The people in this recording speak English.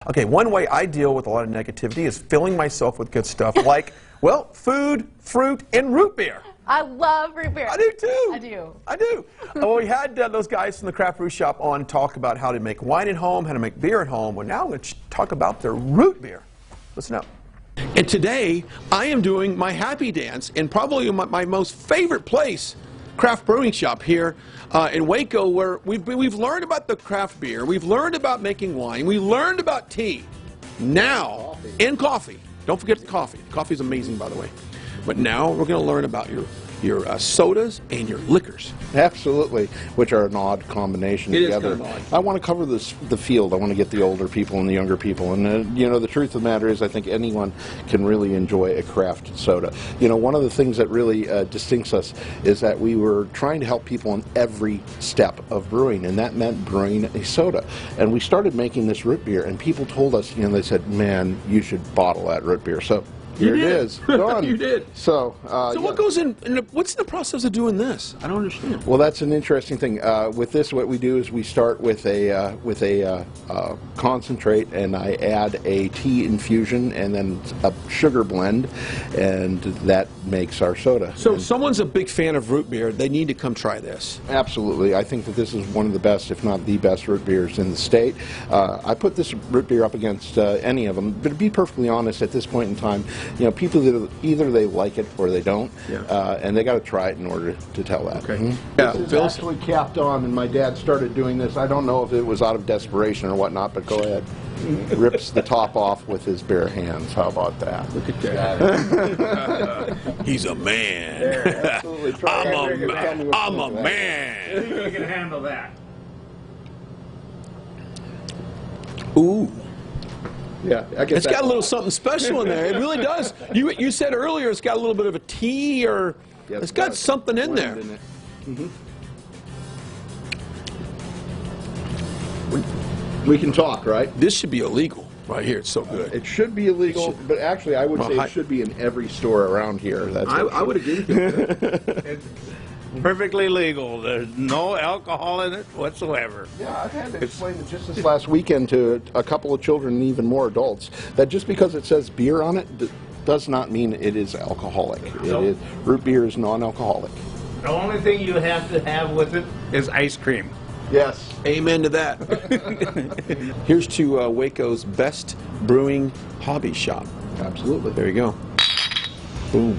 Okay, one way I deal with a lot of negativity is filling myself with good stuff like, well, food, fruit, and root beer. I love root beer. I do too. I do. I do. Well, we had those guys from the Craft Brew Shop on talk about how to make wine at home, how to make beer at home. Well, now I'm going to talk about their root beer. Listen up. And today, I am doing my happy dance in probably my most favorite place, Craft Brewing Shop here in Waco, where we've learned about the craft beer, we've learned about making wine, we learned about tea. Now, and coffee. Don't forget the coffee. Coffee is amazing, by the way. But now we're going to learn about your sodas and your liquors. Absolutely, which are an odd combination together. It is kind of odd. I want to cover the field. I want to get the older people and the younger people. And you know, the truth of the matter is, I think anyone can really enjoy a craft soda. You know, one of the things that really distincts us is that we were trying to help people on every step of brewing, and that meant brewing a soda. And we started making this root beer, and people told us, you know, they said, "Man, you should bottle that root beer." So. Here it is. Done. You did. So what goes in? What's the process of doing this? I don't understand. Well, that's an interesting thing. With this, what we do is we start with a concentrate, and I add a tea infusion, and then a sugar blend, and that makes our soda. So, if someone's a big fan of root beer, they need to come try this. Absolutely. I think that this is one of the best, if not the best, root beers in the state. I put this root beer up against any of them, but to be perfectly honest, at this point in time, you know, people that either they like it or they don't, and they got to try it in order to tell that. Okay. Yeah, this is actually capped on, and my dad started doing this. I don't know if it was out of desperation or whatnot, but go ahead. Rips the top off with his bare hands. How about that? Look at that. He's a man. Yeah, absolutely. I'm a man. I think you can handle that. Ooh. Yeah, I guess it's got a little something special in there. It really does. You said earlier it's got a little bit of a tea, or yes, it's got something in there. We can talk, right? This should be illegal right here. It's so good. It should be illegal, but actually I would say it should be in every store around here. That's I would agree with you. It's perfectly legal. There's no alcohol in it whatsoever. Yeah, I've had to explain it just this last weekend to a couple of children and even more adults that just because it says beer on it does not mean it is alcoholic. Nope. Root beer is non-alcoholic. The only thing you have to have with it is ice cream. Yes. Amen to that. Here's to Waco's best brewing hobby shop. Absolutely. There you go. Boom.